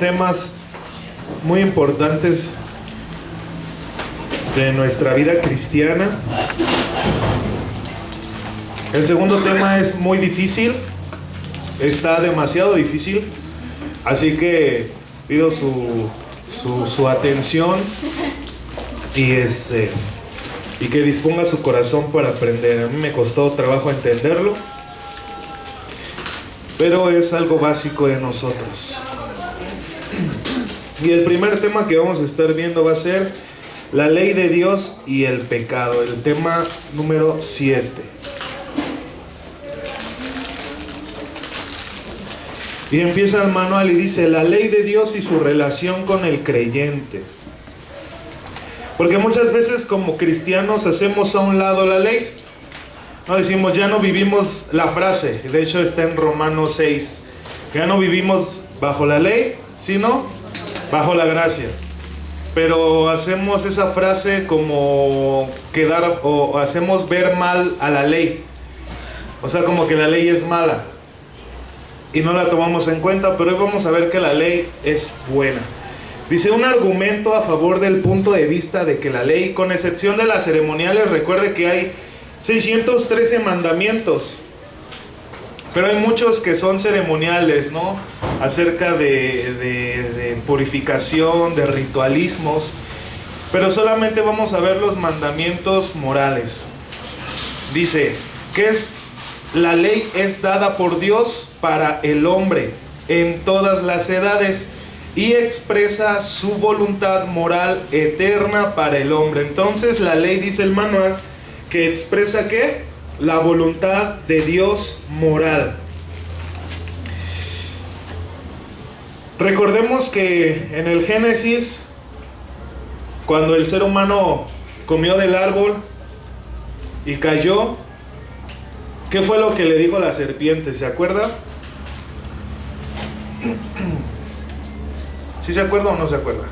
temas muy importantes de nuestra vida cristiana. El segundo tema es muy difícil, está demasiado difícil, así que pido su atención y que disponga su corazón para aprender. A mí me costó trabajo entenderlo, pero es algo básico de nosotros. Y el primer tema que vamos a estar viendo va a ser la ley de Dios y el pecado, el tema número 7. Y empieza el manual y dice: la ley de Dios y su relación con el creyente. Porque muchas veces como cristianos hacemos a un lado la ley. No decimos, ya no vivimos la frase, de hecho está en Romanos 6, ya no vivimos bajo la ley, sino bajo la gracia. Pero hacemos esa frase como o hacemos ver mal a la ley. O sea, como que la ley es mala y no la tomamos en cuenta, pero hoy vamos a ver que la ley es buena. Dice un argumento a favor del punto de vista de que la ley, con excepción de las ceremoniales, recuerde que hay 613 mandamientos, pero hay muchos que son ceremoniales, ¿no? Acerca de purificación, de ritualismos, pero solamente vamos a ver los mandamientos morales. Dice que la ley es dada por Dios para el hombre en todas las edades y expresa su voluntad moral eterna para el hombre. Entonces la ley, dice el manual, que expresa ¿qué? La voluntad de Dios moral. Recordemos que en el Génesis, cuando el ser humano comió del árbol y cayó, ¿qué fue lo que le dijo la serpiente? ¿Se acuerda? ¿Sí se acuerda o no se acuerda?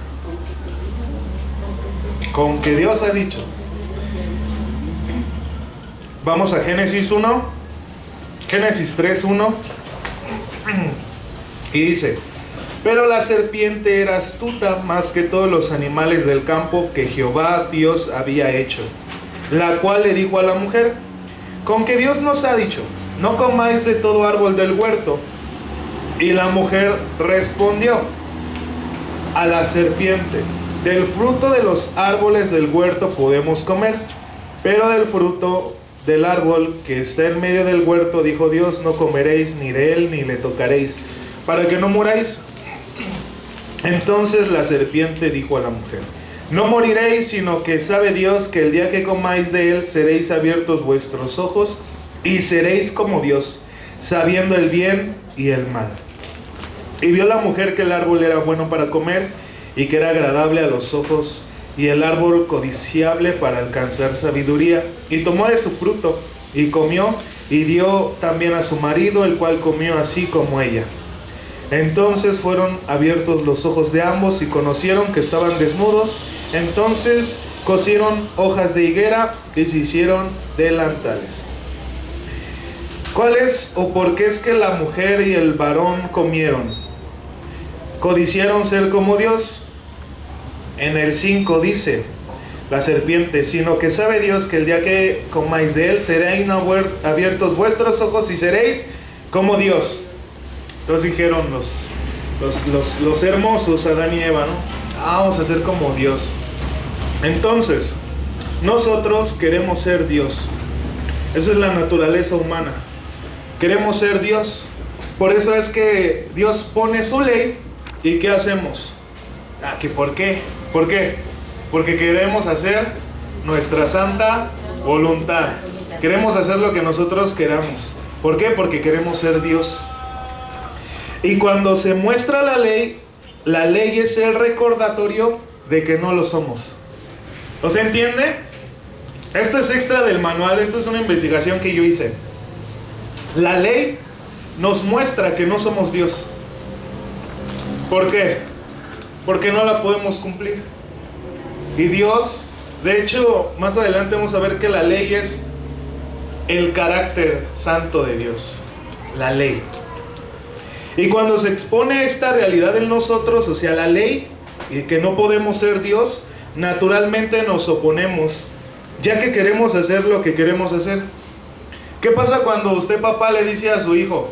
Con que Dios ha dicho. Vamos a Génesis 1, Génesis 3:1, y dice: pero la serpiente era astuta más que todos los animales del campo que Jehová Dios había hecho, la cual le dijo a la mujer: con que Dios nos ha dicho, no comáis de todo árbol del huerto. Y la mujer respondió a la serpiente: del fruto de los árboles del huerto podemos comer, pero del fruto del árbol que está en medio del huerto, dijo Dios, no comeréis ni de él ni le tocaréis, para que no muráis. Entonces la serpiente dijo a la mujer: no moriréis, sino que sabe Dios que el día que comáis de él seréis abiertos vuestros ojos y seréis como Dios, sabiendo el bien y el mal. Y vio la mujer que el árbol era bueno para comer y que era agradable a los ojos, y el árbol codiciable para alcanzar sabiduría, y tomó de su fruto y comió, y dio también a su marido, el cual comió así como ella. Entonces fueron abiertos los ojos de ambos y conocieron que estaban desnudos. Entonces cosieron hojas de higuera y se hicieron delantales. ¿Cuál es o por qué es que la mujer y el varón comieron? ¿Codiciaron ser como Dios? En el 5 dice la serpiente: sino que sabe Dios que el día que comáis de él seréis abiertos vuestros ojos y seréis como Dios. Entonces dijeron los hermosos, Adán y Eva, ¿no? Vamos a ser como Dios. Entonces, nosotros queremos ser Dios. Esa es la naturaleza humana. Queremos ser Dios. Por eso es que Dios pone su ley. ¿Y qué hacemos? ¿Que por qué? ¿Por qué? Porque queremos hacer nuestra santa voluntad. Queremos hacer lo que nosotros queramos. ¿Por qué? Porque queremos ser Dios. Y cuando se muestra la ley es el recordatorio de que no lo somos. ¿O se entiende? Esto es extra del manual, esto es una investigación que yo hice. La ley nos muestra que no somos Dios. ¿Por qué? Porque no la podemos cumplir. Y Dios, de hecho, más adelante vamos a ver que la ley es el carácter santo de Dios. La ley. Y cuando se expone esta realidad en nosotros, o sea, la ley, y que no podemos ser Dios, naturalmente nos oponemos, ya que queremos hacer lo que queremos hacer. ¿Qué pasa cuando usted, papá, le dice a su hijo,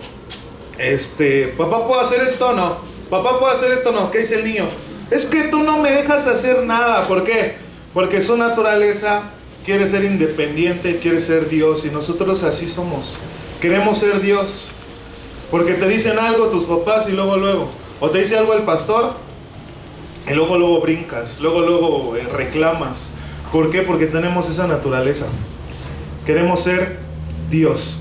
papá, ¿puedo hacer esto o no? Papá, ¿puedo hacer esto o no? ¿Qué dice el niño? Es que tú no me dejas hacer nada. ¿Por qué? Porque su naturaleza quiere ser independiente, quiere ser Dios, y nosotros así somos. Queremos ser Dios. Porque te dicen algo tus papás y luego, o te dice algo el pastor y luego brincas, luego reclamas. ¿Por qué? Porque tenemos esa naturaleza. Queremos ser Dios.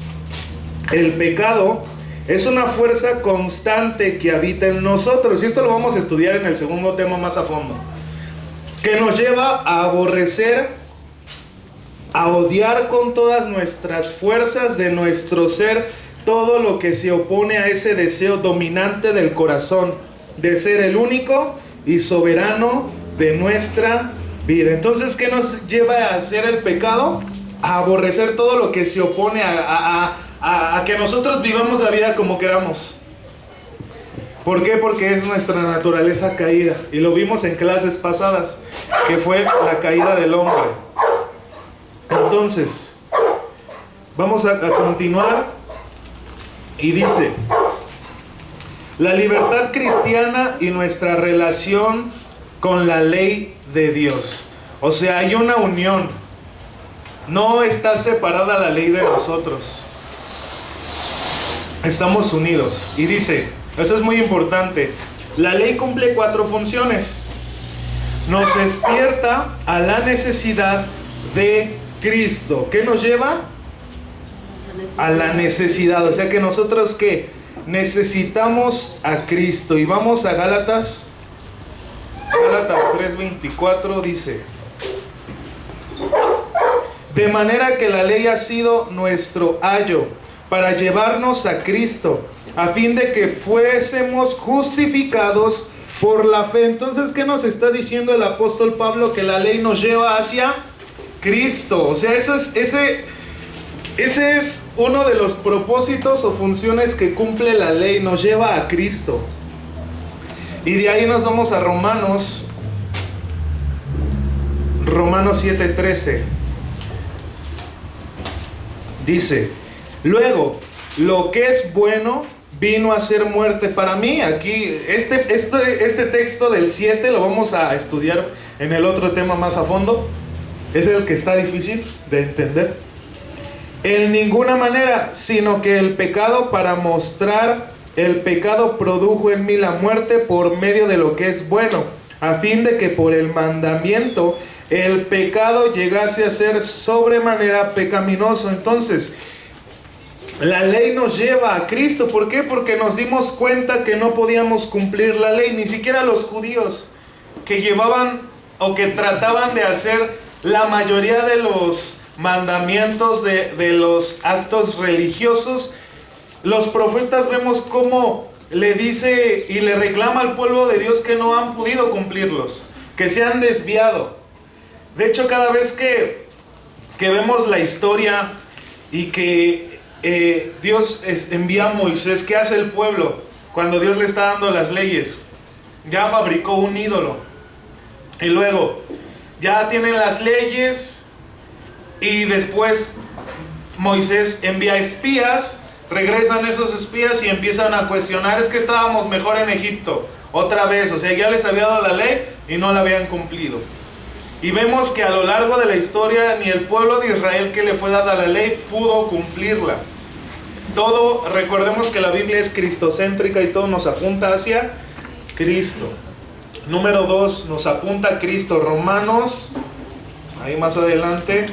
El pecado es una fuerza constante que habita en nosotros, y esto lo vamos a estudiar en el segundo tema más a fondo, que nos lleva a aborrecer, a odiar con todas nuestras fuerzas de nuestro ser todo lo que se opone a ese deseo dominante del corazón de ser el único y soberano de nuestra vida. Entonces, ¿qué nos lleva a hacer el pecado? A aborrecer todo lo que se opone a que nosotros vivamos la vida como queramos. ¿Por qué? Porque es nuestra naturaleza caída, y lo vimos en clases pasadas, que fue la caída del hombre. Entonces, vamos a continuar. Y dice, la libertad cristiana y nuestra relación con la ley de Dios. O sea, hay una unión. No está separada la ley de nosotros. Estamos unidos. Y dice, eso es muy importante, la ley cumple 4 funciones. Nos despierta a la necesidad de Cristo. ¿Qué nos lleva? A la necesidad. O sea que nosotros, ¿qué? Necesitamos a Cristo. Y vamos a Gálatas 3:24, dice: de manera que la ley ha sido nuestro ayo para llevarnos a Cristo, a fin de que fuésemos justificados por la fe. Entonces, ¿qué nos está diciendo el apóstol Pablo? Que la ley nos lleva hacia Cristo. O sea, ese es uno de los propósitos o funciones que cumple la ley, nos lleva a Cristo. Y de ahí nos vamos a Romanos 7:13. Dice: luego, lo que es bueno vino a ser muerte para mí. Aquí, este texto del 7 lo vamos a estudiar en el otro tema más a fondo. Es el que está difícil de entender. En ninguna manera, sino que el pecado, para mostrar el pecado, produjo en mí la muerte por medio de lo que es bueno, a fin de que por el mandamiento el pecado llegase a ser sobremanera pecaminoso. Entonces, la ley nos lleva a Cristo. ¿Por qué? Porque nos dimos cuenta que no podíamos cumplir la ley. Ni siquiera los judíos, que llevaban o que trataban de hacer la mayoría de los mandamientos de los actos religiosos, los profetas vemos cómo le dice y le reclama al pueblo de Dios que no han podido cumplirlos, que se han desviado. De hecho, cada vez que vemos la historia y que Dios envía a Moisés, ¿qué hace el pueblo? Cuando Dios le está dando las leyes, ya fabricó un ídolo, y luego ya tienen las leyes. Y después Moisés envía espías, regresan esos espías y empiezan a cuestionar: es que estábamos mejor en Egipto, otra vez. O sea, ya les había dado la ley y no la habían cumplido. Y vemos que a lo largo de la historia ni el pueblo de Israel, que le fue dada la ley, pudo cumplirla. Todo, recordemos que la Biblia es cristocéntrica y todo nos apunta hacia Cristo. Número 2, nos apunta a Cristo. Romanos, ahí más adelante,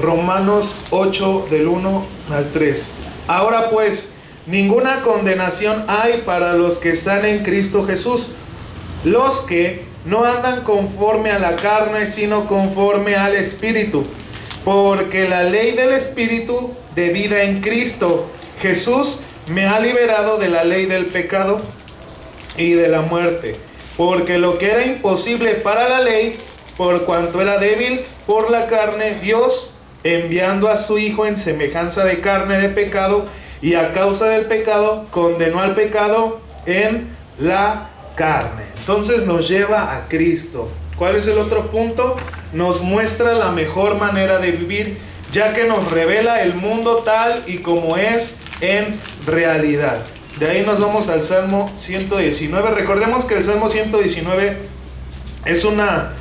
Romanos 8 del 1 al 3. Ahora pues, ninguna condenación hay para los que están en Cristo Jesús, los que no andan conforme a la carne, sino conforme al Espíritu. Porque la ley del Espíritu de vida en Cristo Jesús me ha liberado de la ley del pecado y de la muerte. Porque lo que era imposible para la ley, por cuanto era débil por la carne, Dios, enviando a su Hijo en semejanza de carne de pecado, y a causa del pecado condenó al pecado en la carne. Entonces nos lleva a Cristo. ¿Cuál es el otro punto? Nos muestra la mejor manera de vivir, ya que nos revela el mundo tal y como es en realidad. De ahí nos vamos al Salmo 119. Recordemos que el Salmo 119 es una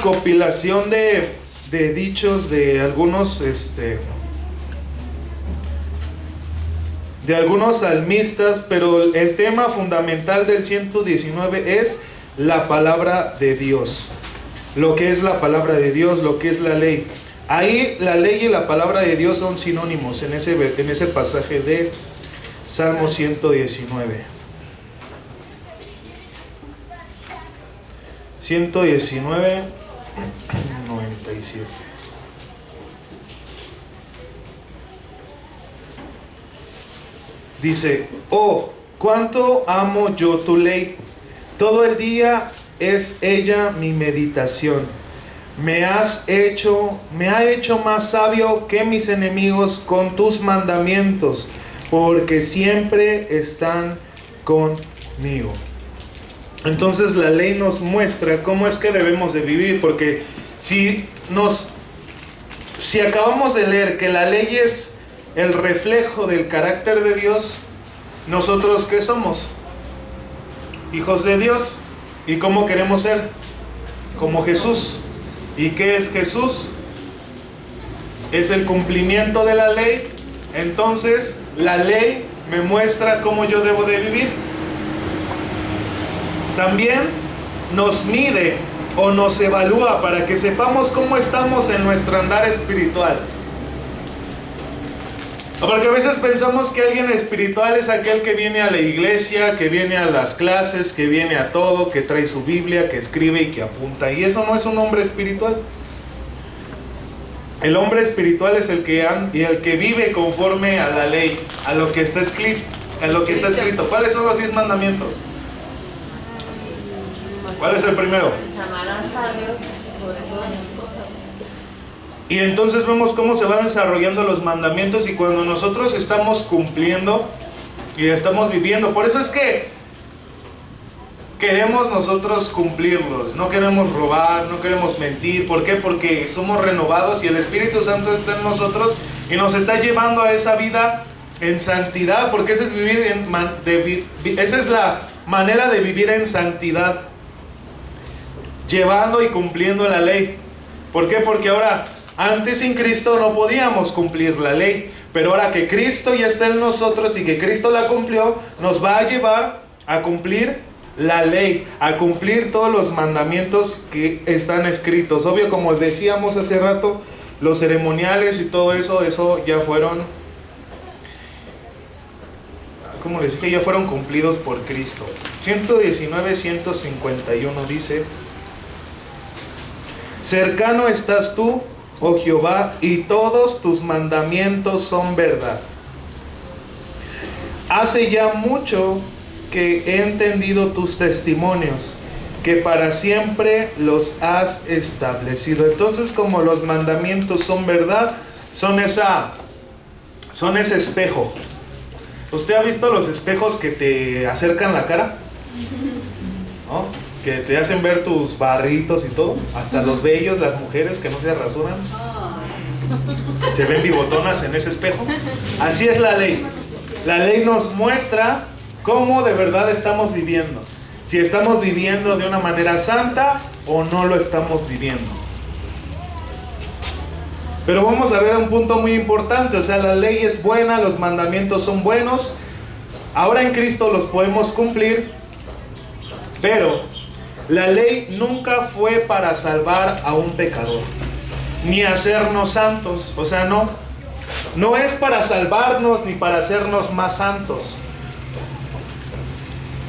compilación de dichos de algunos salmistas, pero el tema fundamental del 119 es la palabra de Dios. Lo que es la palabra de Dios, lo que es la ley. Ahí la ley y la palabra de Dios son sinónimos en ese pasaje de Salmo 119. 119, 97. Dice: oh, cuánto amo yo tu ley. Todo el día es ella mi meditación. Me ha hecho más sabio que mis enemigos con tus mandamientos, porque siempre están conmigo. Entonces la ley nos muestra cómo es que debemos de vivir, porque si acabamos de leer que la ley es el reflejo del carácter de Dios, ¿nosotros qué somos? Hijos de Dios. ¿Y cómo queremos ser? Como Jesús. ¿Y qué es Jesús? Es el cumplimiento de la ley. Entonces la ley me muestra cómo yo debo de vivir. También nos mide o nos evalúa para que sepamos cómo estamos en nuestro andar espiritual. Porque a veces pensamos que alguien espiritual es aquel que viene a la iglesia, que viene a las clases, que viene a todo, que trae su Biblia, que escribe y que apunta. Y eso no es un hombre espiritual. El hombre espiritual es el que vive conforme a la ley, a lo que está escrito. ¿Cuáles son los 10 mandamientos? ¿Cuál es el primero? Amarás a Dios sobre todas las cosas. Y entonces vemos cómo se van desarrollando los mandamientos, y cuando nosotros estamos cumpliendo y estamos viviendo, por eso es que queremos nosotros cumplirlos, no queremos robar, no queremos mentir. ¿Por qué? Porque somos renovados y el Espíritu Santo está en nosotros y nos está llevando a esa vida en santidad, porque esa es la manera de vivir en santidad, llevando y cumpliendo la ley. ¿Por qué? Porque ahora, antes sin Cristo no podíamos cumplir la ley, pero ahora que Cristo ya está en nosotros y que Cristo la cumplió, nos va a llevar a cumplir la ley, a cumplir todos los mandamientos que están escritos. Obvio, como decíamos hace rato, los ceremoniales y todo eso ya fueron, como les dije, ya fueron cumplidos por Cristo. 119, 151 dice: cercano estás tú, oh Jehová, y todos tus mandamientos son verdad. Hace ya mucho que he entendido tus testimonios, que para siempre los has establecido. Entonces, como los mandamientos son verdad, son ese espejo. ¿Usted ha visto los espejos que te acercan la cara? ¿No? Que te hacen ver tus barritos y todo, hasta los vellos, las mujeres que no se rasuran, se ven bigotonas en ese espejo. Así es la ley. La ley nos muestra cómo de verdad estamos viviendo, si estamos viviendo de una manera santa o no lo estamos viviendo. Pero vamos a ver un punto muy importante. O sea, la ley es buena, los mandamientos son buenos, ahora en Cristo los podemos cumplir, pero la ley nunca fue para salvar a un pecador, ni hacernos santos. O sea, no es para salvarnos ni para hacernos más santos.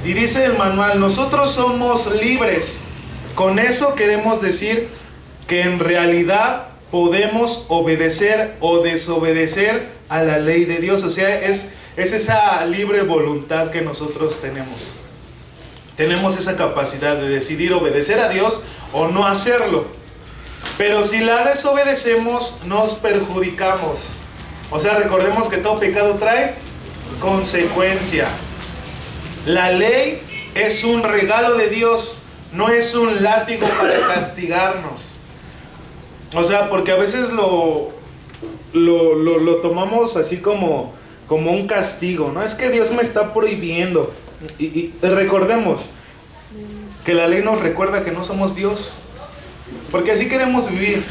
Y dice el manual, nosotros somos libres. Con eso queremos decir que en realidad podemos obedecer o desobedecer a la ley de Dios. O sea, es esa libre voluntad que nosotros tenemos. Tenemos esa capacidad de decidir obedecer a Dios o no hacerlo. Pero si la desobedecemos, nos perjudicamos. O sea, recordemos que todo pecado trae consecuencia. La ley es un regalo de Dios, no es un látigo para castigarnos. O sea, porque a veces lo tomamos así como un castigo, ¿no? Es que Dios me está prohibiendo. Y recordemos que la ley nos recuerda que no somos Dios. Porque así queremos vivir.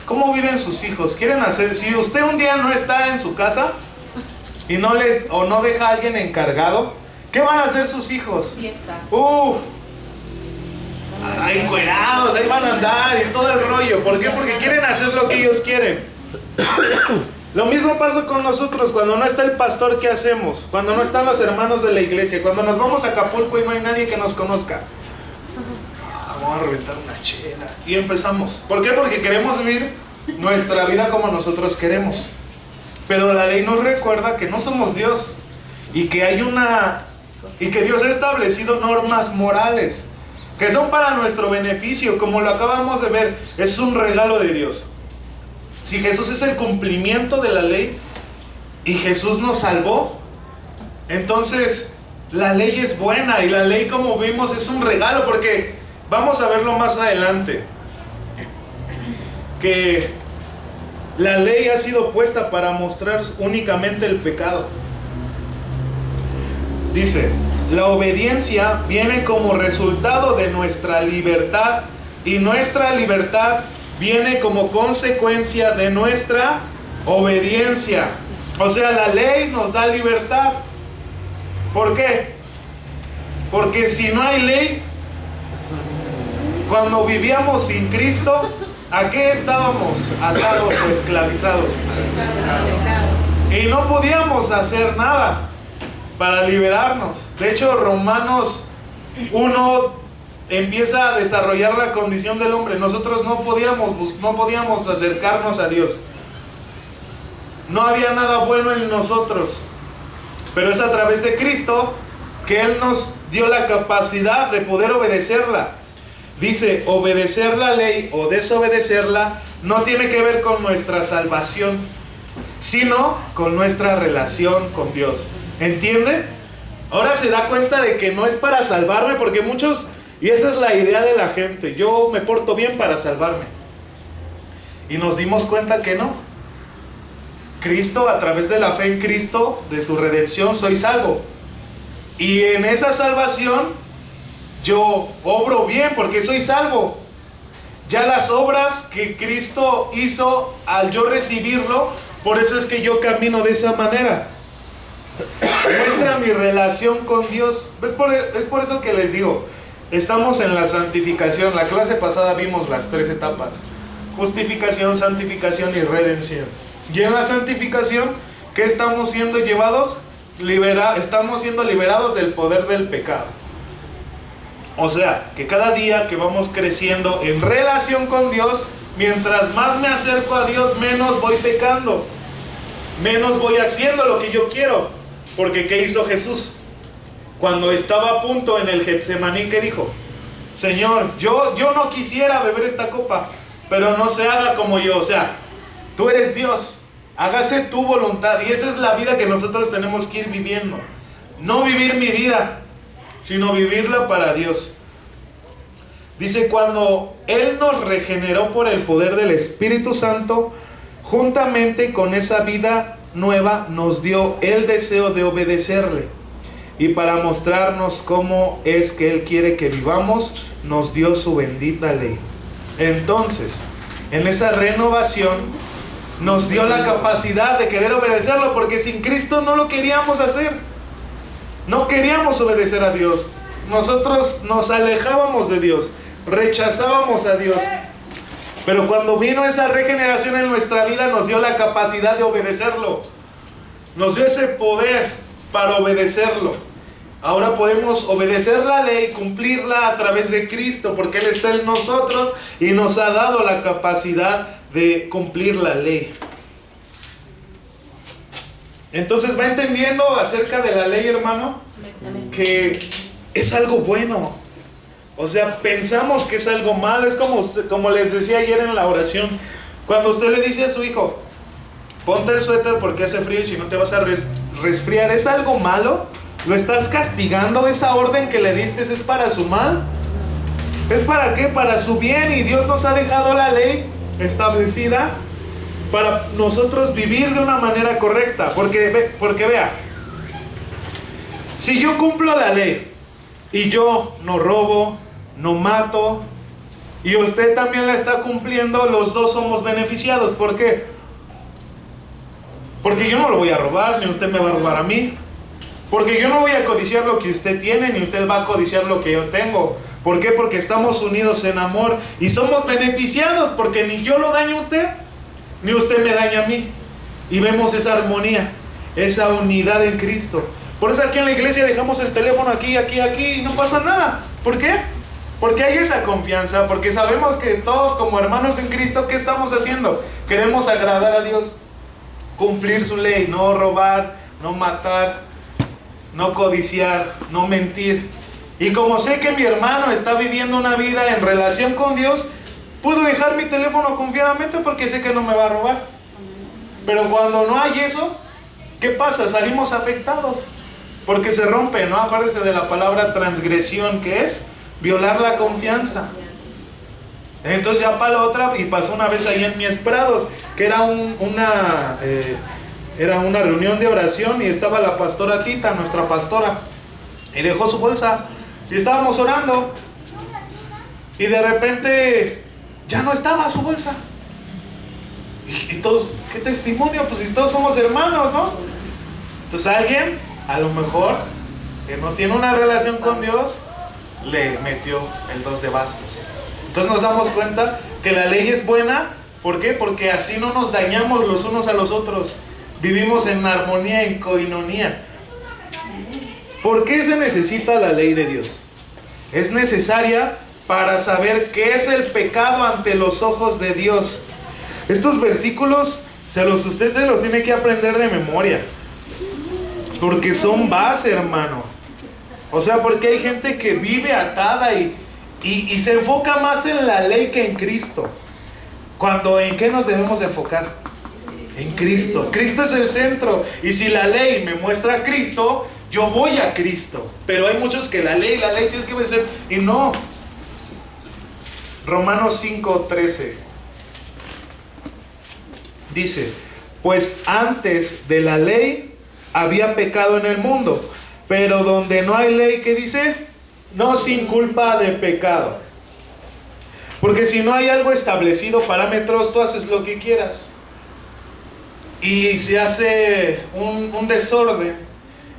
¿Cómo viven sus hijos? ¿Quieren hacer? Si usted un día no está en su casa y no deja a alguien encargado, ¿qué van a hacer sus hijos? Fiesta. Encuerados, ahí van a andar y todo el rollo. ¿Por qué? Porque quieren hacer lo que ellos quieren. Lo mismo pasa con nosotros. Cuando no está el pastor, ¿qué hacemos? Cuando no están los hermanos de la iglesia, cuando nos vamos a Acapulco y no hay nadie que nos conozca, vamos a reventar una chela y empezamos. ¿Por qué? Porque queremos vivir nuestra vida como nosotros queremos. Pero la ley nos recuerda que no somos Dios y que Dios ha establecido normas morales que son para nuestro beneficio, como lo acabamos de ver. Es un regalo de Dios. Si Jesús es el cumplimiento de la ley y Jesús nos salvó, entonces la ley es buena, y la ley, como vimos, es un regalo, porque vamos a verlo más adelante, que la ley ha sido puesta para mostrar únicamente el pecado. Dice: la obediencia viene como resultado de nuestra libertad, y nuestra libertad viene como consecuencia de nuestra obediencia. O sea, la ley nos da libertad. ¿Por qué? Porque si no hay ley, cuando vivíamos sin Cristo, ¿a qué estábamos atados o esclavizados? Y no podíamos hacer nada para liberarnos. De hecho, Romanos 1 empieza a desarrollar la condición del hombre. Nosotros no podíamos acercarnos a Dios. No había nada bueno en nosotros. Pero es a través de Cristo que Él nos dio la capacidad de poder obedecerla. Dice, obedecer la ley o desobedecerla no tiene que ver con nuestra salvación, sino con nuestra relación con Dios. ¿Entiende? Ahora se da cuenta de que no es para salvarme, porque muchos, y esa es la idea de la gente, yo me porto bien para salvarme. Y nos dimos cuenta que no. Cristo, a través de la fe en Cristo, de su redención, soy salvo. Y en esa salvación yo obro bien porque soy salvo. Ya las obras que Cristo hizo al yo recibirlo, por eso es que yo camino de esa manera. Muestra mi relación con Dios. Es por eso que les digo, estamos en la santificación. La clase pasada vimos las 3 etapas: justificación, santificación y redención. Y en la santificación, ¿qué estamos siendo llevados? Estamos siendo liberados del poder del pecado. O sea, que cada día que vamos creciendo en relación con Dios, mientras más me acerco a Dios, menos voy pecando, menos voy haciendo lo que yo quiero. Porque ¿qué hizo Jesús? Cuando estaba a punto en el Getsemaní, ¿qué dijo? Señor, yo no quisiera beber esta copa, pero no se haga como yo. O sea, tú eres Dios, hágase tu voluntad. Y esa es la vida que nosotros tenemos que ir viviendo. No vivir mi vida, sino vivirla para Dios. Dice, cuando Él nos regeneró por el poder del Espíritu Santo, juntamente con esa vida nueva nos dio el deseo de obedecerle. Y para mostrarnos cómo es que Él quiere que vivamos, nos dio su bendita ley. Entonces, en esa renovación, nos dio la capacidad de querer obedecerlo, porque sin Cristo no lo queríamos hacer. No queríamos obedecer a Dios. Nosotros nos alejábamos de Dios, rechazábamos a Dios. Pero cuando vino esa regeneración en nuestra vida, nos dio la capacidad de obedecerlo. Nos dio ese poder para obedecerlo. Ahora podemos obedecer la ley, cumplirla a través de Cristo, porque Él está en nosotros y nos ha dado la capacidad de cumplir la ley. Entonces, ¿va entendiendo acerca de la ley, hermano? Que es algo bueno. O sea, pensamos que es algo malo. Es como les decía ayer en la oración. Cuando usted le dice a su hijo, ponte el suéter porque hace frío y si no te vas a resfriar, ¿es algo malo? ¿Lo estás castigando? ¿Esa orden que le diste es para su mal? ¿Es para qué? Para su bien. Y Dios nos ha dejado la ley establecida para nosotros vivir de una manera correcta. Porque vea, si yo cumplo la ley y yo no robo, no mato, y usted también la está cumpliendo, los dos somos beneficiados. ¿Por qué? Porque yo no lo voy a robar, ni usted me va a robar a mí. Porque yo no voy a codiciar lo que usted tiene, ni usted va a codiciar lo que yo tengo. ¿Por qué? Porque estamos unidos en amor y somos beneficiados, porque ni yo lo daño a usted, ni usted me daña a mí. Y vemos esa armonía, esa unidad en Cristo. Por eso aquí en la iglesia dejamos el teléfono aquí y no pasa nada. ¿Por qué? Porque hay esa confianza, porque sabemos que todos como hermanos en Cristo, ¿qué estamos haciendo? Queremos agradar a Dios, cumplir su ley, no robar, no matar, no codiciar, no mentir. Y como sé que mi hermano está viviendo una vida en relación con Dios, puedo dejar mi teléfono confiadamente porque sé que no me va a robar. Pero cuando no hay eso, ¿qué pasa? Salimos afectados, porque se rompe, ¿no? Acuérdense de la palabra transgresión, que es violar la confianza. Entonces ya para la otra, y pasó una vez ahí en Mies Prados, que era una reunión de oración y estaba la pastora Tita, nuestra pastora, y dejó su bolsa y estábamos orando y de repente ya no estaba su bolsa y todos, ¿qué testimonio? Pues si todos somos hermanos, ¿no? Entonces alguien, a lo mejor que no tiene una relación con Dios, le metió el 2 de bastos. Entonces nos damos cuenta que la ley es buena. ¿Por qué? Porque así no nos dañamos los unos a los otros. Vivimos en armonía, en coinonía. ¿Por qué se necesita la ley de Dios? Es necesaria para saber qué es el pecado ante los ojos de Dios. Estos versículos usted los tiene que aprender de memoria, porque son base, hermano. O sea, porque hay gente que vive atada y se enfoca más en la ley que en Cristo. Cuando, ¿en qué nos debemos enfocar? En Cristo. Cristo es el centro. Y si la ley me muestra a Cristo, yo voy a Cristo. Pero hay muchos que la ley tienes que obedecer. Y no. Romanos 5:13 dice: pues antes de la ley había pecado en el mundo, pero donde no hay ley, ¿qué dice? No sin culpa de pecado. Porque si no hay algo establecido, parámetros, tú haces lo que quieras. Y se hace un desorden.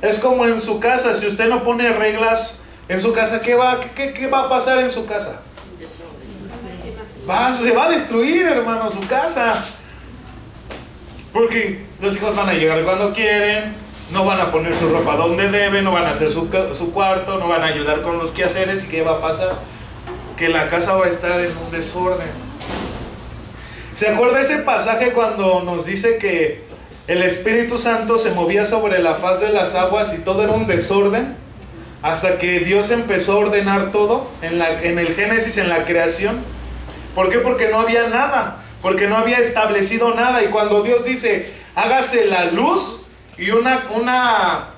Es como en su casa, si usted no pone reglas en su casa, ¿qué va a pasar en su casa? Se va a destruir, hermano, su casa. Porque los hijos van a llegar cuando quieren, no van a poner su ropa donde deben, no van a hacer su cuarto, no van a ayudar con los quehaceres. ¿Y qué va a pasar? Que la casa va a estar en un desorden. ¿Se acuerda ese pasaje cuando nos dice que el Espíritu Santo se movía sobre la faz de las aguas y todo era un desorden? Hasta que Dios empezó a ordenar todo en el Génesis, en la creación. ¿Por qué? Porque no había nada, porque no había establecido nada. Y cuando Dios dice, hágase la luz, y una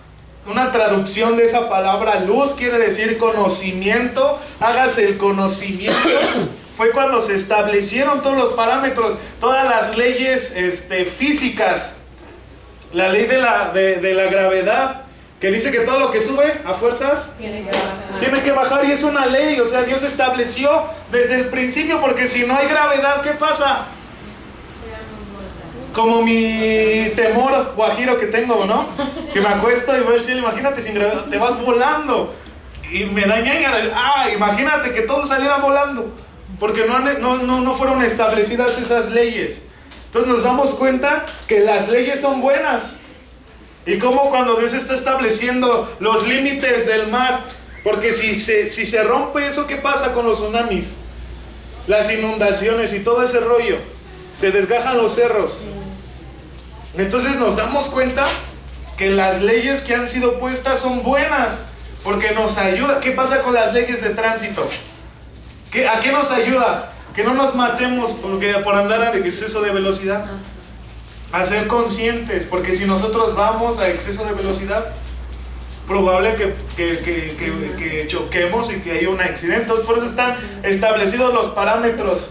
traducción de esa palabra luz quiere decir conocimiento, hágase el conocimiento, fue cuando se establecieron todos los parámetros, todas las leyes físicas. La ley de la gravedad, que dice que todo lo que sube a fuerzas tiene que bajar, y es una ley. O sea, Dios estableció desde el principio, porque si no hay gravedad, ¿qué pasa? Como mi temor guajiro que tengo, ¿no? Que me acuesto y veo el cielo, imagínate sin gravedad, te vas volando. Y me da ñañara. Imagínate que todos salieran volando, porque no fueron establecidas esas leyes. Entonces nos damos cuenta que las leyes son buenas. Y como cuando Dios está estableciendo los límites del mar, porque si se rompe eso, ¿qué pasa con los tsunamis? Las inundaciones y todo ese rollo. Se desgajan los cerros. Entonces nos damos cuenta que las leyes que han sido puestas son buenas, porque nos ayuda. ¿Qué pasa con las leyes de tránsito? ¿A qué nos ayuda? Que no nos matemos por andar en exceso de velocidad. A ser conscientes, porque si nosotros vamos a exceso de velocidad, probable que choquemos y que haya un accidente. Entonces, por eso están establecidos los parámetros,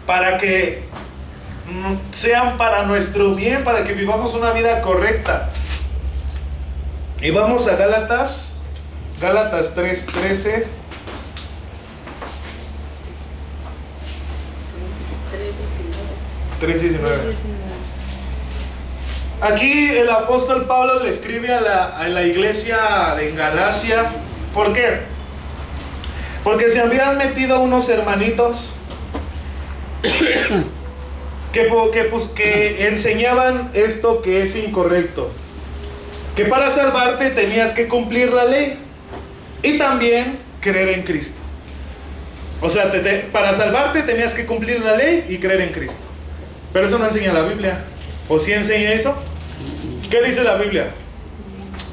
para que sean para nuestro bien, para que vivamos una vida correcta. Y vamos a Gálatas 3:13. 3:19. Aquí el apóstol Pablo le escribe a la iglesia en Galacia. ¿Por qué? Porque se habían metido unos hermanitos que enseñaban esto que es incorrecto. Que para salvarte tenías que cumplir la ley y también creer en Cristo. O sea, para salvarte tenías que cumplir la ley y creer en Cristo. Pero eso no enseña la Biblia. ¿O sí enseña eso? ¿Qué dice la Biblia?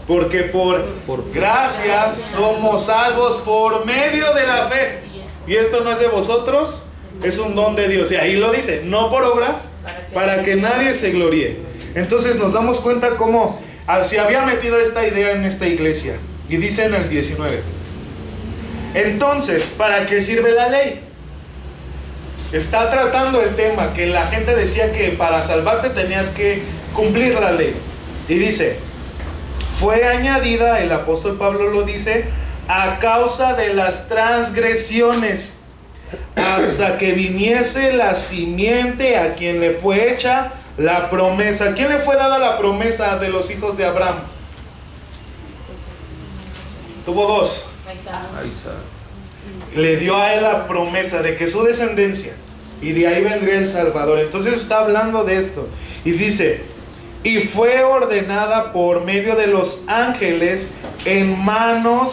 Porque por gracia somos salvos por medio de la fe. Y esto no es de vosotros, es un don de Dios. Y ahí lo dice, no por obras, para que nadie se gloríe. Entonces nos damos cuenta cómo se había metido esta idea en esta iglesia. Y dice en el 19: entonces, ¿para qué sirve la ley? Está tratando el tema que la gente decía que para salvarte tenías que cumplir la ley. Y dice, fue añadida, el apóstol Pablo lo dice, a causa de las transgresiones, hasta que viniese la simiente a quien le fue hecha la promesa. ¿A quién le fue dada la promesa de los hijos de Abraham? Tuvo dos. A Isaac. Le dio a él la promesa de que su descendencia, y de ahí vendría el Salvador. Entonces está hablando de esto y dice, y fue ordenada por medio de los ángeles en mano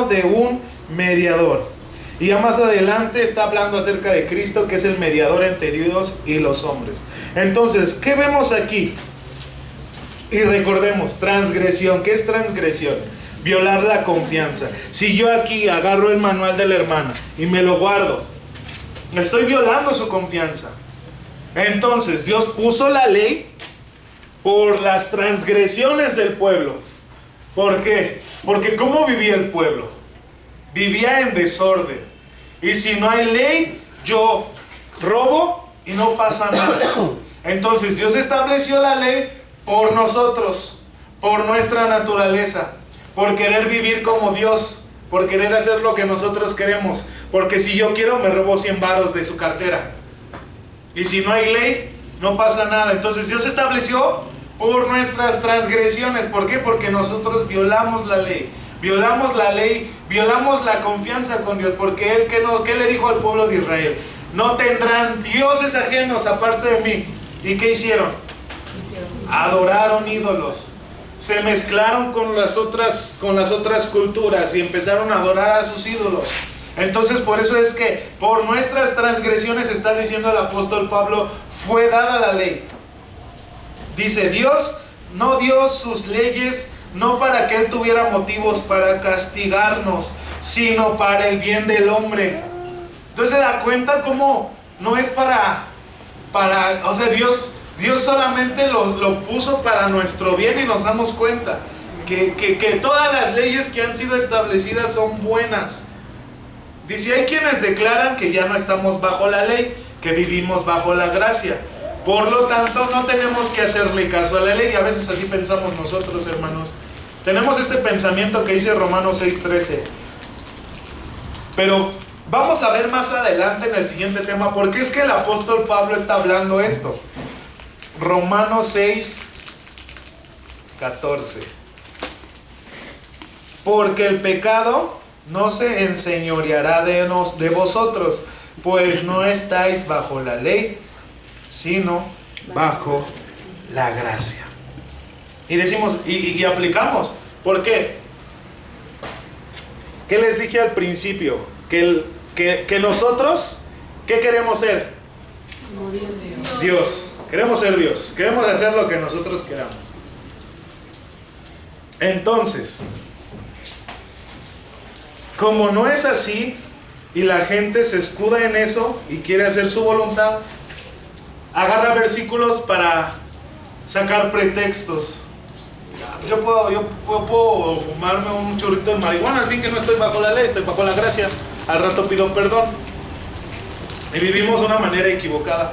de un mediador. Y ya más adelante está hablando acerca de Cristo, que es el mediador entre Dios y los hombres. Entonces, ¿qué vemos aquí? Y recordemos, transgresión. ¿Qué es transgresión? Violar la confianza. Si yo aquí agarro el manual de la hermana y me lo guardo, estoy violando su confianza. Entonces Dios puso la ley por las transgresiones del pueblo. ¿Por qué? Porque ¿cómo vivía el pueblo? Vivía en desorden. Y si no hay ley, yo robo y no pasa nada. Entonces Dios estableció la ley por nosotros, por nuestra naturaleza, por querer vivir como Dios, por querer hacer lo que nosotros queremos. Porque si yo quiero, me robo 100 varos de su cartera. Y si no hay ley, no pasa nada. Entonces Dios estableció por nuestras transgresiones. ¿Por qué? Porque nosotros violamos la ley. Violamos la ley, violamos la confianza con Dios. Porque Él, ¿qué le dijo al pueblo de Israel? No tendrán dioses ajenos aparte de mí. ¿Y qué hicieron? Adoraron ídolos. Se mezclaron con las otras culturas y empezaron a adorar a sus ídolos. Entonces por eso es que por nuestras transgresiones, está diciendo el apóstol Pablo, fue dada la ley. Dice, Dios no dio sus leyes no para que Él tuviera motivos para castigarnos, sino para el bien del hombre. Entonces se da cuenta cómo no es o sea, Dios solamente lo puso para nuestro bien, y nos damos cuenta que todas las leyes que han sido establecidas son buenas. Dice, hay quienes declaran que ya no estamos bajo la ley, que vivimos bajo la gracia. Por lo tanto, no tenemos que hacerle caso a la ley. Y a veces así pensamos nosotros, hermanos. Tenemos este pensamiento que dice Romanos 6:13. Pero vamos a ver más adelante en el siguiente tema por qué es que el apóstol Pablo está hablando esto. Romanos 6:14. Porque el pecado no se enseñoreará de vosotros, pues no estáis bajo la ley, sino bajo la gracia. Y decimos, y aplicamos. ¿Por qué? ¿Qué les dije al principio? Que nosotros, ¿qué queremos ser? Dios. Queremos ser Dios. Queremos hacer lo que nosotros queramos. Entonces, como no es así, y la gente se escuda en eso y quiere hacer su voluntad, agarra versículos para sacar pretextos. Yo puedo fumarme un churrito de marihuana, al fin que no estoy bajo la ley, estoy bajo la gracia. Al rato pido perdón. Y vivimos de una manera equivocada.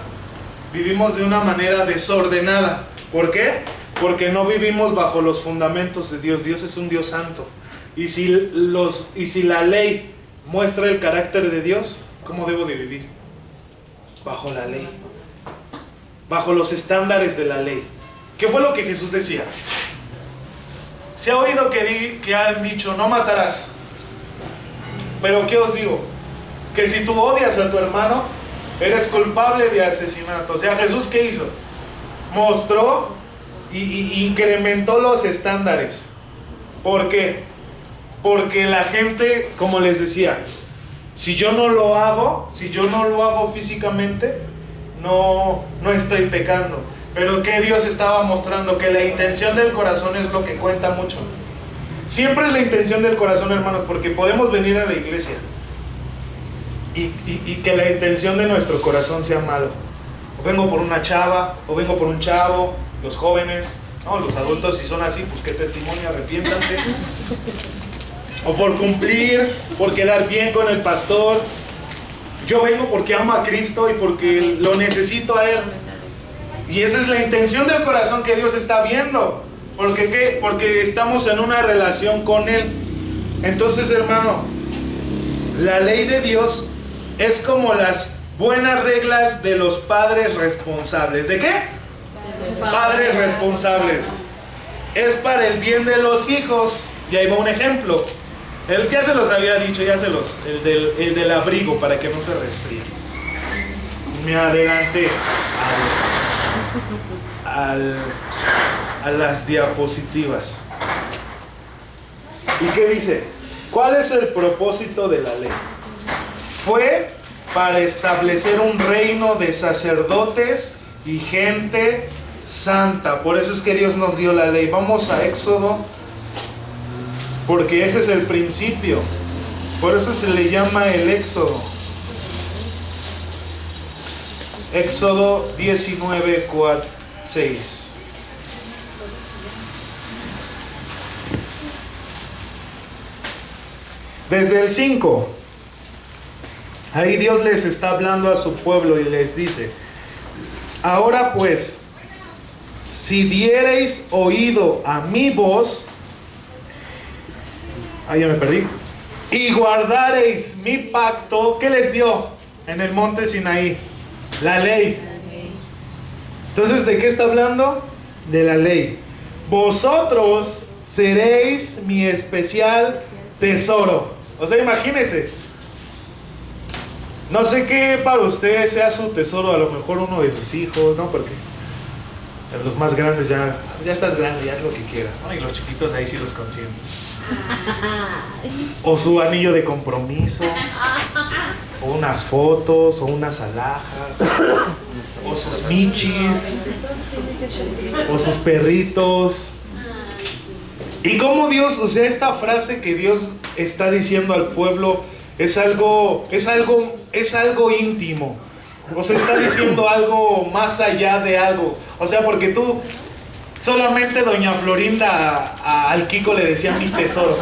Vivimos de una manera desordenada. ¿Por qué? Porque no vivimos bajo los fundamentos de Dios. Dios es un Dios santo. Y si la ley muestra el carácter de Dios, ¿cómo debo de vivir? Bajo la ley. Bajo los estándares de la ley. ¿Qué fue lo que Jesús decía? Se ha oído que han dicho, no matarás. Pero ¿qué os digo? Que si tú odias a tu hermano, eres culpable de asesinato. O sea, Jesús, ¿qué hizo? Mostró y incrementó los estándares. ¿Por qué? Porque la gente, como les decía, si yo no lo hago físicamente, no estoy pecando. Pero ¿qué Dios estaba mostrando? Que la intención del corazón es lo que cuenta mucho. Siempre es la intención del corazón, hermanos, porque podemos venir a la iglesia y que la intención de nuestro corazón sea malo. O vengo por una chava, o vengo por un chavo, los jóvenes, no, los adultos si son así, pues qué testimonio, arrepiéntanse. O por cumplir, por quedar bien con el pastor. Yo vengo porque amo a Cristo y porque lo necesito a Él. Y esa es la intención del corazón que Dios está viendo. ¿Por qué? Porque estamos en una relación con Él. Entonces, hermano, la ley de Dios es como las buenas reglas de los padres responsables. ¿De qué? Padres responsables. Es para el bien de los hijos. Y ahí va un ejemplo. Él ya se los había dicho, el del abrigo para que no se resfríe. Me adelanté a las diapositivas. ¿Y qué dice? ¿Cuál es el propósito de la ley? Fue para establecer un reino de sacerdotes y gente santa. Por eso es que Dios nos dio la ley. Vamos a Éxodo, porque ese es el principio. Por eso se le llama el Éxodo. Éxodo 19, 6. Desde el 5, ahí Dios les está hablando a su pueblo y les dice: ahora pues, si diereis oído a mi voz, ya me perdí, y guardareis mi pacto, ¿qué les dio en el monte Sinaí? La ley. Entonces, ¿de qué está hablando? De la ley. Vosotros seréis mi especial tesoro. O sea, imagínense. No sé qué para ustedes sea su tesoro, a lo mejor uno de sus hijos, ¿no? Porque los más grandes ya estás grande, ya es lo que quieras, ¿no? Y los chiquitos ahí sí los consienten. O su anillo de compromiso, o unas fotos, o unas alhajas, o sus michis, o sus perritos. Y como Dios, o sea, esta frase que Dios está diciendo al pueblo es algo íntimo. O sea, está diciendo algo más allá de algo. O sea, porque tú, solamente doña Florinda al Kiko le decía mi tesoro,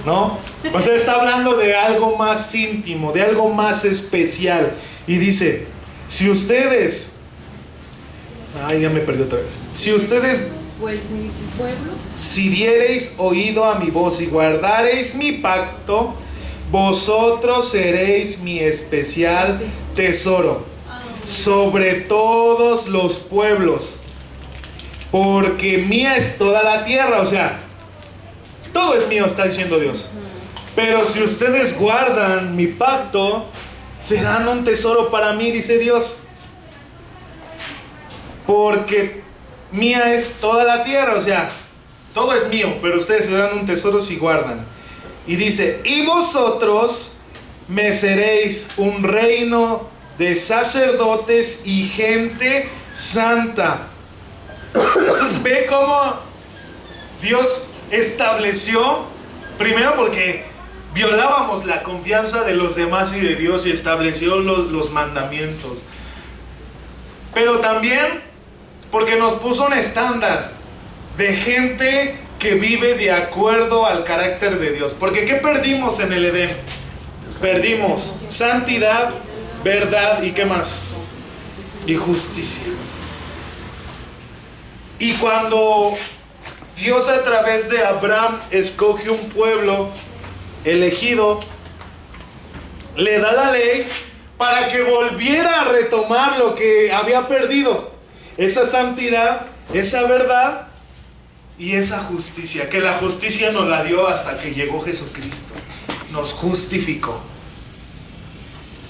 ¿no? O sea, está hablando de algo más íntimo, de algo más especial. Y dice, si ustedes... ya me perdí otra vez. Si ustedes... Pues mi pueblo. Si diereis oído a mi voz y guardareis mi pacto, vosotros seréis mi especial tesoro sobre todos los pueblos, porque mía es toda la tierra. O sea, todo es mío, está diciendo Dios. Pero si ustedes guardan mi pacto, serán un tesoro para mí, dice Dios. Porque mía es toda la tierra, o sea, todo es mío, pero ustedes serán un tesoro si guardan. Y dice, y vosotros me seréis un reino de sacerdotes y gente santa. Entonces ve cómo Dios estableció, primero porque violábamos la confianza de los demás y de Dios y estableció los mandamientos. Pero también porque nos puso un estándar de gente que vive de acuerdo al carácter de Dios. Porque ¿qué perdimos en el Edén? Perdimos santidad, verdad y ¿qué más? Y justicia. Y cuando Dios a través de Abraham escoge un pueblo elegido, le da la ley para que volviera a retomar lo que había perdido, esa santidad, esa verdad y esa justicia, que la justicia nos la dio hasta que llegó Jesucristo, nos justificó.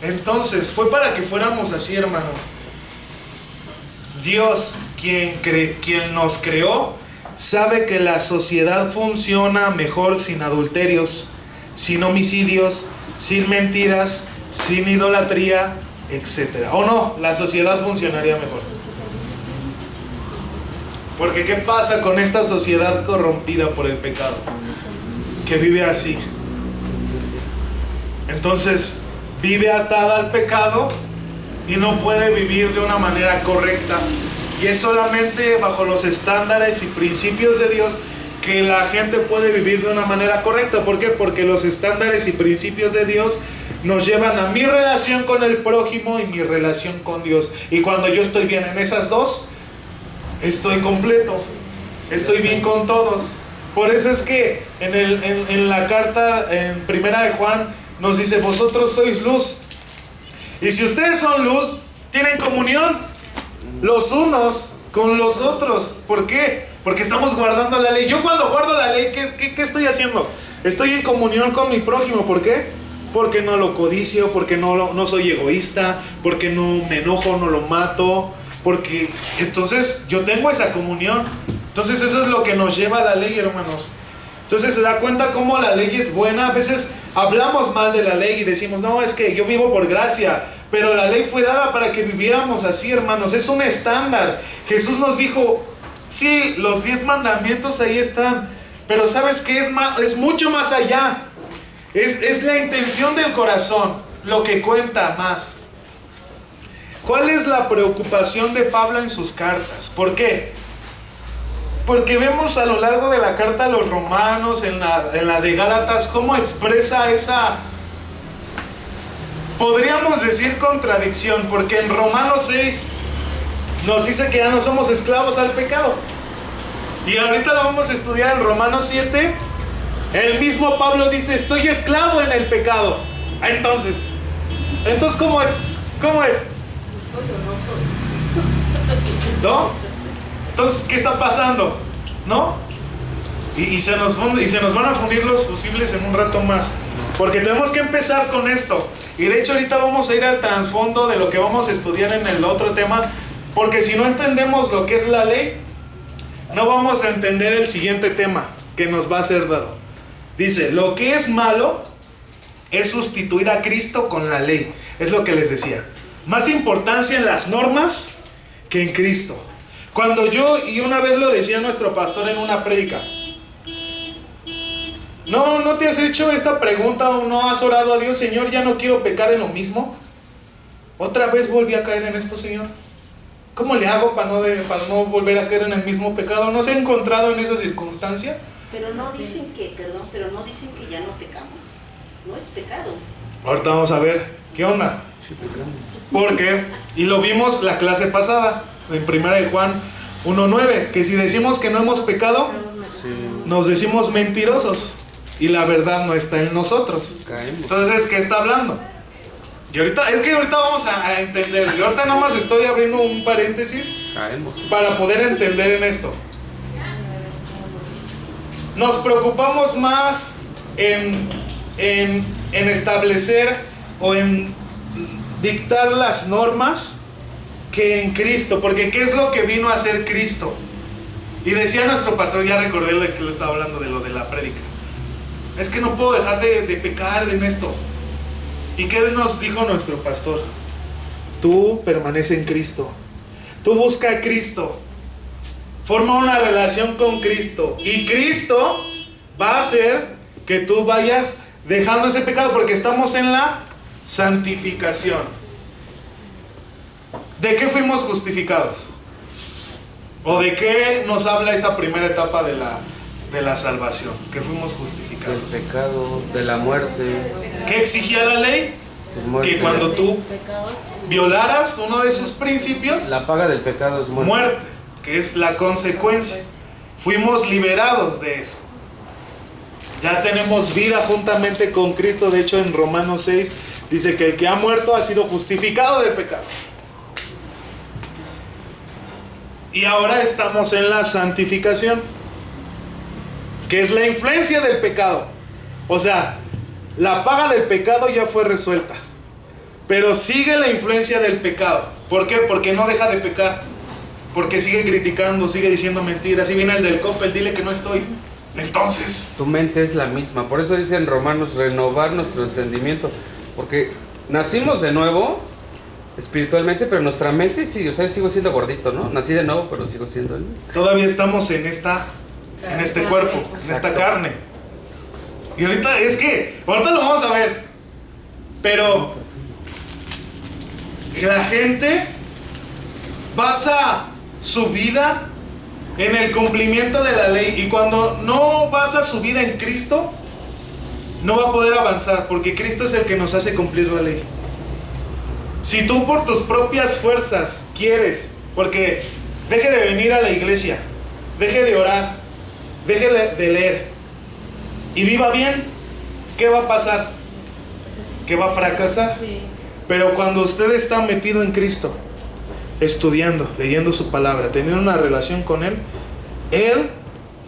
Entonces fue para que fuéramos así, hermano. Dios, quien nos creó, sabe que la sociedad funciona mejor sin adulterios, sin homicidios, sin mentiras, sin idolatría, etc. ¿O no? La sociedad funcionaría mejor. Porque ¿qué pasa con esta sociedad corrompida por el pecado? Que vive así. Entonces, vive atada al pecado y no puede vivir de una manera correcta. Y es solamente bajo los estándares y principios de Dios que la gente puede vivir de una manera correcta. ¿Por qué? Porque los estándares y principios de Dios nos llevan a mi relación con el prójimo y mi relación con Dios. Y cuando yo estoy bien en esas dos, estoy completo, estoy bien con todos. Por eso es que en la carta, en Primera de Juan, nos dice: vosotros sois luz. Y si ustedes son luz, tienen comunión los unos con los otros. ¿Por qué? Porque estamos guardando la ley. Yo cuando guardo la ley, ¿qué estoy haciendo? Estoy en comunión con mi prójimo. ¿Por qué? Porque no lo codicio, porque no soy egoísta, porque no me enojo, no lo mato. Porque entonces yo tengo esa comunión. Entonces eso es lo que nos lleva a la ley, hermanos. Entonces se da cuenta cómo la ley es buena. A veces hablamos mal de la ley y decimos: no, es que yo vivo por gracia. Pero la ley fue dada para que viviéramos así, hermanos. Es un estándar. Jesús nos dijo: sí, los 10 mandamientos ahí están. Pero ¿sabes qué? Es mucho más allá. Es la intención del corazón lo que cuenta más. ¿Cuál es la preocupación de Pablo en sus cartas? ¿Por qué? Porque vemos a lo largo de la carta a los romanos, en la de Gálatas, cómo expresa esa, podríamos decir, contradicción. Porque en Romanos 6 nos dice que ya no somos esclavos al pecado. Y ahorita lo vamos a estudiar en Romanos 7. El mismo Pablo dice: estoy esclavo en el pecado. Entonces, ¿cómo es? ¿Cómo es? ¿Soy o no soy? ¿No? Entonces, ¿qué está pasando? ¿No? Y se nos van a fundir los fusibles en un rato más. Porque tenemos que empezar con esto. Y de hecho ahorita vamos a ir al trasfondo de lo que vamos a estudiar en el otro tema. Porque si no entendemos lo que es la ley, no vamos a entender el siguiente tema que nos va a ser dado. Dice: lo que es malo es sustituir a Cristo con la ley. Es lo que les decía. Más importancia en las normas que en Cristo. Cuando y una vez lo decía nuestro pastor en una prédica: ¿No te has hecho esta pregunta o no has orado a Dios? Señor, ya no quiero pecar en lo mismo. Otra vez volví a caer en esto, Señor. ¿Cómo le hago para no volver a caer en el mismo pecado? ¿No se ha encontrado en esa circunstancia? Pero no dicen que ya no pecamos. No es pecado. Ahorita vamos a ver qué onda. Porque, y lo vimos la clase pasada, en Primera de Juan 1:9, que si decimos que no hemos pecado, nos decimos mentirosos y la verdad no está en nosotros. Entonces, ¿qué está hablando? Y ahorita vamos a entender. Yo ahorita nomás estoy abriendo un paréntesis para poder entender en esto. Nos preocupamos más en establecer o en dictar las normas que en Cristo. Porque ¿qué es lo que vino a hacer Cristo? Y decía nuestro pastor, ya recordé lo que le estaba hablando de lo de la prédica: es que no puedo dejar de pecar en esto. ¿Y qué nos dijo nuestro pastor? Tú permanece en Cristo. Tú busca a Cristo. Forma una relación con Cristo. Y Cristo va a hacer que tú vayas dejando ese pecado porque estamos en la santificación. ¿De qué fuimos justificados? ¿O de qué nos habla esa primera etapa de la salvación? Que fuimos justificados. Del pecado, de la muerte. ¿Qué exigía la ley? Pues muerte. Que cuando tú violaras uno de sus principios, la paga del pecado es muerte. Muerte, que es la consecuencia. Fuimos liberados de eso. Ya tenemos vida juntamente con Cristo. De hecho, en Romanos 6 dice que el que ha muerto ha sido justificado del pecado. Y ahora estamos en la santificación, que es la influencia del pecado. O sea, la paga del pecado ya fue resuelta, pero sigue la influencia del pecado. ¿Por qué? Porque no deja de pecar, porque sigue criticando, sigue diciendo mentiras. Y viene el del Coppel, dile que no estoy. Entonces, tu mente es la misma. Por eso dice en Romanos, renovar nuestro entendimiento, porque nacimos de nuevo espiritualmente, pero nuestra mente sí, o sea, sigo siendo gordito, ¿no? Nací de nuevo, pero sigo siendo él. Todavía estamos en este cuerpo, en esta carne. Y ahorita lo vamos a ver. Pero la gente basa su vida en el cumplimiento de la ley, y cuando no basa su vida en Cristo, no va a poder avanzar, porque Cristo es el que nos hace cumplir la ley. Si tú por tus propias fuerzas quieres, porque deje de venir a la iglesia, deje de orar, deje de leer y viva bien, ¿qué va a pasar? Que va a fracasar. Sí. Pero cuando usted está metido en Cristo, estudiando, leyendo su palabra, teniendo una relación con Él, Él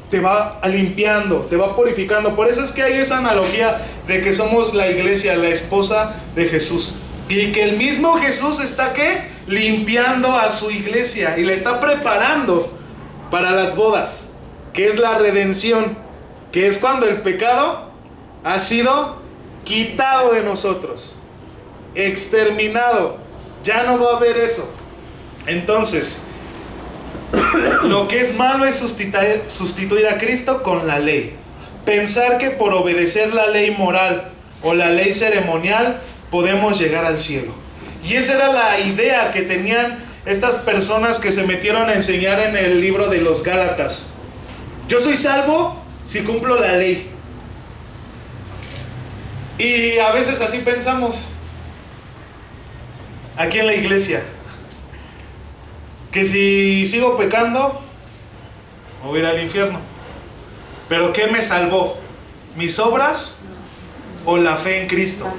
te va limpiando, te va purificando. Por eso es que hay esa analogía de que somos la iglesia, la esposa de Jesús. Y que el mismo Jesús está, ¿qué? Limpiando a su iglesia y le está preparando para las bodas, que es la redención, que es cuando el pecado ha sido quitado de nosotros, exterminado. Ya no va a haber eso. Entonces, lo que es malo es sustituir a Cristo con la ley. Pensar que por obedecer la ley moral o la ley ceremonial podemos llegar al cielo. Y esa era la idea que tenían estas personas que se metieron a enseñar en el libro de los Gálatas. Yo soy salvo si cumplo la ley. Y a veces así pensamos aquí en la iglesia, que si sigo pecando voy a ir al infierno. ¿Pero qué me salvó? ¿Mis obras o la fe en Cristo?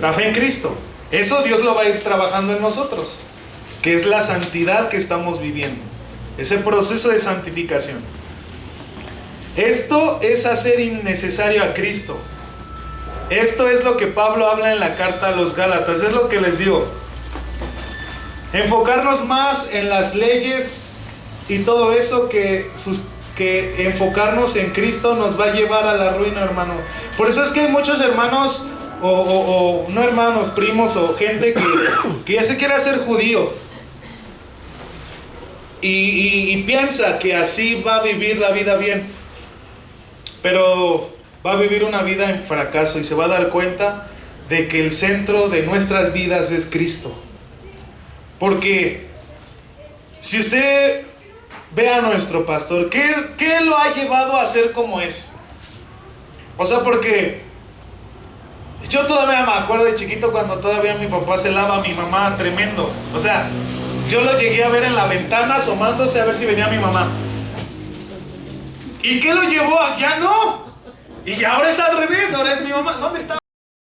La fe en Cristo. Eso Dios lo va a ir trabajando en nosotros, que es la santidad que estamos viviendo, ese proceso de santificación. Esto es hacer innecesario a Cristo. Esto es lo que Pablo habla en la carta a los Gálatas. Es lo que les digo. Enfocarnos más en las leyes y todo eso, que enfocarnos en Cristo nos va a llevar a la ruina, hermano. Por eso es que hay muchos hermanos, o no hermanos, primos o gente que ya se quiere hacer judío y piensa que así va a vivir la vida bien, pero va a vivir una vida en fracaso y se va a dar cuenta de que el centro de nuestras vidas es Cristo. Porque si usted ve a nuestro pastor, ¿qué lo ha llevado a ser como es? O sea, porque yo todavía me acuerdo de chiquito cuando todavía mi papá celaba a mi mamá tremendo. O sea, yo lo llegué a ver en la ventana asomándose a ver si venía mi mamá. ¿Y qué lo llevó? Ya no. Y ahora es al revés, ahora es mi mamá. ¿Dónde está?